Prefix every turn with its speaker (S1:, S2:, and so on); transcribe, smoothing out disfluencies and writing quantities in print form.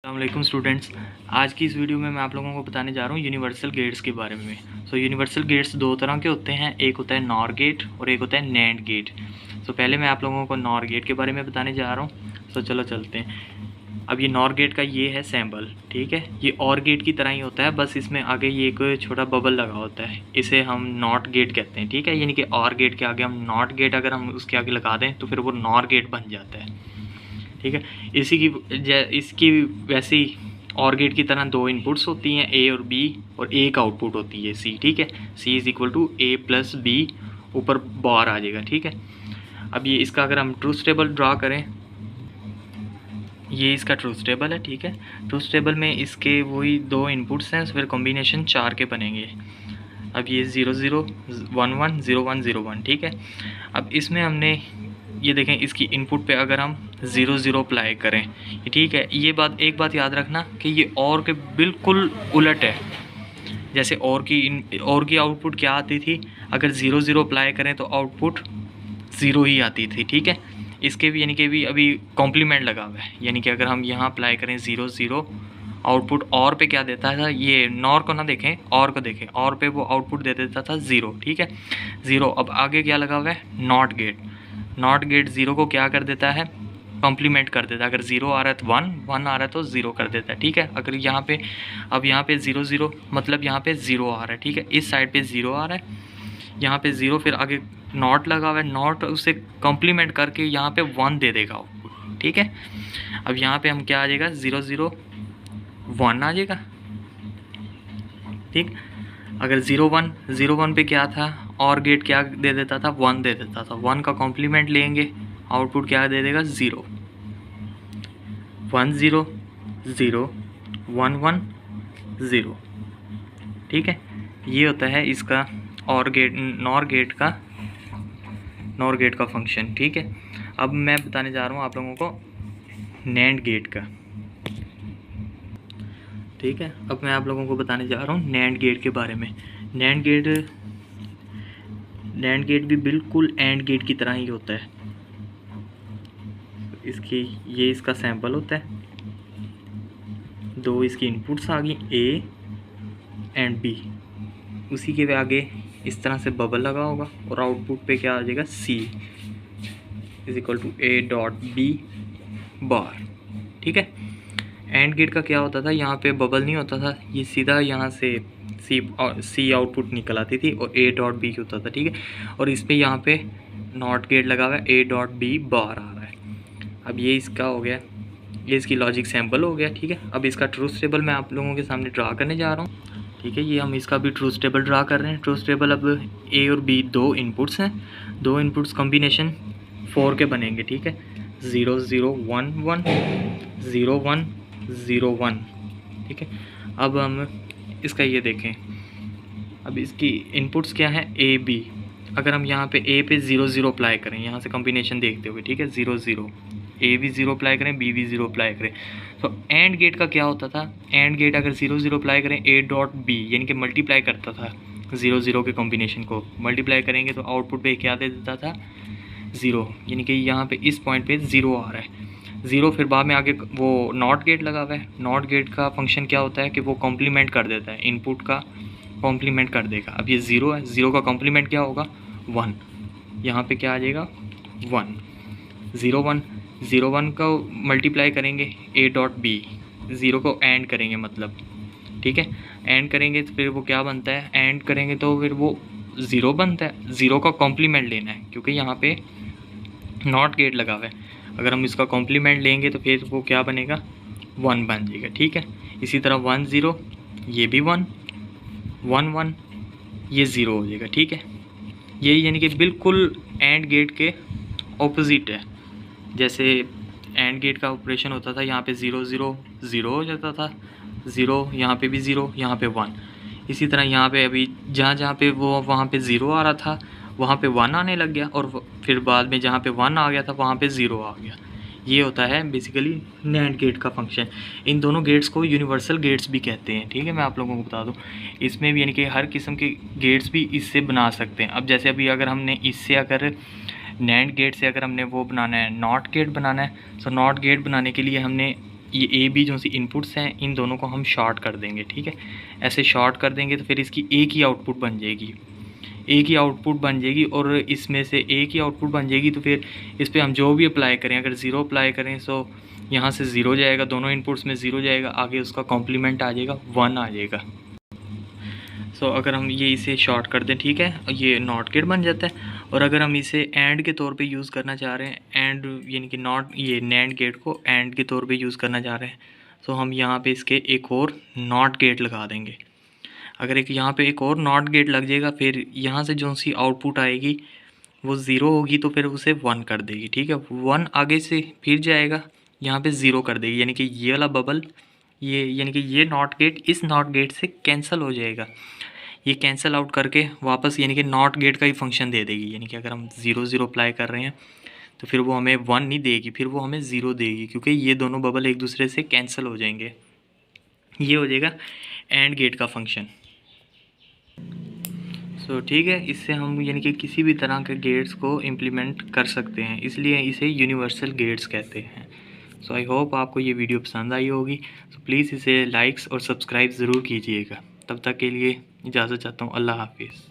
S1: अस्सलाम स्टूडेंट्स। आज की इस वीडियो में मैं आप लोगों को बताने जा रहा हूँ यूनिवर्सल गेट्स के बारे में। यूनिवर्सल गेट्स दो तरह के होते हैं, एक होता है नॉर गेट और एक होता है नैंड गेट। पहले मैं आप लोगों को नॉर गेट के बारे में बताने जा रहा हूँ। चलो चलते हैं। अब ये नॉर गेट का ये है सैम्पल, ठीक है। ये और गेट की तरह ही होता है, बस इसमें आगे ये एक छोटा बबल लगा होता है, इसे हम नॉट गेट कहते हैं, ठीक है। यानी कि और गेट के आगे हम नॉट गेट अगर हम उसके आगे लगा दें तो फिर वो नॉर गेट बन जाता है, ठीक है। इसकी वैसे ही और गेट की तरह दो इनपुट्स होती हैं, ए और बी, और एक आउटपुट होती है सी, ठीक है। C is equal to A plus B, ऊपर बार आ जाएगा, ठीक है। अब ये इसका अगर हम ट्रूथ टेबल ड्रा करें, ये इसका ट्रूथ टेबल है, ठीक है। ट्रूथ टेबल में इसके वही दो इनपुट्स हैं, फिर कॉम्बिनेशन 4 के बनेंगे। अब ये 0 0 1 1 0 1 0 1, ठीक है। अब इसमें हमने ये देखें, इसकी इनपुट पे अगर हम 0 0 अप्लाई करें, ठीक है। ये एक बात याद रखना कि ये और के बिल्कुल उलट है। जैसे और की आउटपुट क्या आती थी, अगर 0 0 अप्लाई करें तो आउटपुट 0 ही आती थी, ठीक है। इसके भी यानी कि भी अभी कॉम्प्लीमेंट लगा हुआ है, यानी कि अगर हम यहाँ अप्लाई करें 0 0, आउटपुट और पे क्या देता था, ये नॉर को ना देखें, और को देखें, और पे वो आउटपुट दे देता था 0, ठीक है, 0। अब आगे क्या लगा हुआ है, नॉट गेट। नॉट गेट 0 को क्या कर देता है, कॉम्प्लीमेंट कर देता है। अगर 0 आ रहा है तो 1, 1 आ रहा है तो 0 कर देता है, ठीक है। अगर यहाँ पे अब यहाँ पे 0 0 मतलब यहाँ पे 0 आ रहा है, ठीक है। इस साइड पे 0 आ रहा है, यहाँ पे 0, फिर आगे नॉट लगा हुआ है, नॉट उसे कॉम्प्लीमेंट करके यहाँ पे 1 दे देगा आउटपुट, ठीक है। अब यहाँ पे हम क्या आ जाएगा, 0 0 1 आ जाएगा, ठीक। अगर 0 1 पे क्या था, और गेट क्या दे देता था, 1 दे देता था। 1 का कॉम्प्लीमेंट लेंगे, आउटपुट क्या दे देगा, 0 1 0 0 1 1 0, ठीक है। ये होता है इसका और गेट, नॉर गेट का फंक्शन, ठीक है। अब मैं बताने जा रहा हूँ आप लोगों को नैंड गेट का, ठीक है। अब मैं आप लोगों को बताने जा रहा हूँ नैंड गेट के बारे में। नैंड गेट भी बिल्कुल एंड गेट की तरह ही होता है। ये इसका सैंपल होता है, दो इसकी इनपुट्स आ गई, ए एंड बी। उसी के आगे इस तरह से बबल लगा होगा, और आउटपुट पे क्या आ जाएगा, C is equal to A dot B bar, ठीक है। एंड गेट का क्या होता था, यहाँ पे बबल नहीं होता था, ये सीधा यहाँ से सी आउटपुट निकल आती थी, और ए डॉट बी होता था, ठीक है। और इस पे यहाँ पे नॉट गेट लगा हुआ है, ए डॉट बी बार आ रहा है। अब ये इसका हो गया, ये इसकी लॉजिक सैंपल हो गया, ठीक है। अब इसका ट्रूथ टेबल मैं आप लोगों के सामने ड्रा करने जा रहा हूँ, ठीक है। ये हम इसका भी ट्रूथ टेबल ड्रा कर रहे हैं। ट्रूथ टेबल, अब ए और बी दो इनपुट्स हैं, दो इनपुट्स कॉम्बिनेशन 4 के बनेंगे, ठीक है। 0 0 1 1 0 1 0 1, ठीक है। अब हम इसका ये देखें, अब इसकी इनपुट्स क्या है, ए बी। अगर हम यहाँ पे ए पे 0 0 अप्लाई करें, यहाँ से कॉम्बिनेशन देखते हुए, ठीक है, 0 0, ए भी 0 अप्लाई करें, बी भी 0 अप्लाई करें, तो एंड गेट का क्या होता था, एंड गेट अगर 0 0 अप्लाई करें, ए डॉट बी यानी कि मल्टीप्लाई करता था 0 0 के कॉम्बिनेशन को मल्टीप्लाई करेंगे तो आउटपुट पे क्या दे देता था, 0, यानी कि यहाँ पे इस पॉइंट पे 0 आ रहा है, 0। फिर बाद में आगे वो नॉट गेट लगा हुआ है। नॉट गेट का फंक्शन क्या होता है कि वो कॉम्प्लीमेंट कर देता है, इनपुट का कॉम्प्लीमेंट कर देगा। अब ये 0 है, 0 का कॉम्प्लीमेंट क्या होगा, 1, यहाँ पे क्या आ जाएगा, 1 0 1 0 1 का मल्टीप्लाई करेंगे, ए डॉट बी, 0 को एंड करेंगे मतलब, ठीक है। एंड करेंगे तो फिर वो क्या बनता है, एंड करेंगे तो फिर वो 0 बनता है। 0 का कॉम्प्लीमेंट लेना है क्योंकि यहाँ पे नॉट गेट लगा हुआ है। अगर हम इसका कॉम्प्लीमेंट लेंगे तो फिर वो क्या बनेगा, 1 बन जाएगा, ठीक है। इसी तरह 1 0, ये भी 1 1 1, ये 0 हो जाएगा, ठीक है। ये यानी कि बिल्कुल एंड गेट के ऑपोजिट है। जैसे एंड गेट का ऑपरेशन होता था, यहाँ पे 0 0 0 हो जाता था, 0, यहाँ पे भी 0, यहाँ पे 1। इसी तरह यहाँ पे अभी जहाँ पे वो वहाँ पे 0 आ रहा था, वहाँ पे 1 आने लग गया, और फिर बाद में जहाँ पे 1 आ गया था वहाँ पे 0 आ गया। ये होता है बेसिकली नैंड गेट का फंक्शन। इन दोनों गेट्स को यूनिवर्सल गेट्स भी कहते हैं, ठीक है। मैं आप लोगों को बता दूं, इसमें भी यानी कि हर किस्म के गेट्स भी इससे बना सकते हैं। अब जैसे अभी अगर हमने इससे अगर नैंड गेट से अगर हमने वो बनाना है, नॉट गेट बनाना है, तो नॉट गेट बनाने के लिए हमने ये ए बी जो सी इनपुट्स हैं इन दोनों को हम शॉर्ट कर देंगे, ठीक है। ऐसे शॉर्ट कर देंगे तो फिर इसकी एक ही आउटपुट बन जाएगी, एक ही आउटपुट बन जाएगी। और इसमें से एक ही आउटपुट बन जाएगी तो फिर इस पर हम जो भी अप्लाई करें, अगर ज़ीरो अप्लाई करें तो यहाँ से ज़ीरो जाएगा, दोनों इनपुट्स में ज़ीरो जाएगा, आगे उसका कॉम्प्लीमेंट आ जाएगा 1 आ जाएगा। सो अगर हम ये इसे शॉर्ट कर दें, ठीक है, ये नॉट गेट बन जाता है। और अगर हम इसे एंड के तौर पे यूज़ करना चाह रहे हैं, एंड यानी कि नॉट ये नैंड गेट को एंड के तौर पे यूज़ करना चाह रहे हैं, तो हम यहाँ पे इसके एक और नॉट गेट लगा देंगे। अगर एक यहाँ पे एक और नॉट गेट लग जाएगा, फिर यहाँ से जो सी आउटपुट आएगी वो ज़ीरो होगी तो फिर उसे 1 कर देगी, ठीक है। 1 आगे से फिर जाएगा, यहाँ पे 0 कर देगी, यानी कि ये वाला बबल, ये यानी कि ये नॉट गेट इस नॉट गेट से कैंसिल हो जाएगा। ये कैंसिल आउट करके वापस यानी कि नॉट गेट का ही फंक्शन दे देगी, यानी कि अगर हम 0 0 अप्लाई कर रहे हैं तो फिर वो हमें 1 नहीं देगी, फिर वो हमें 0 देगी, क्योंकि ये दोनों बबल एक दूसरे से कैंसिल हो जाएंगे। ये हो जाएगा एंड गेट का फंक्शन। सो ठीक है, इससे हम यानी कि किसी भी तरह के गेट्स को इम्प्लीमेंट कर सकते हैं, इसलिए इसे यूनिवर्सल गेट्स कहते हैं। सो आई होप आपको ये वीडियो पसंद आई होगी। सो प्लीज़ इसे लाइक्स और सब्सक्राइब ज़रूर कीजिएगा। तब तक के लिए इजाज़त चाहता हूँ। अल्लाह हाफिज़।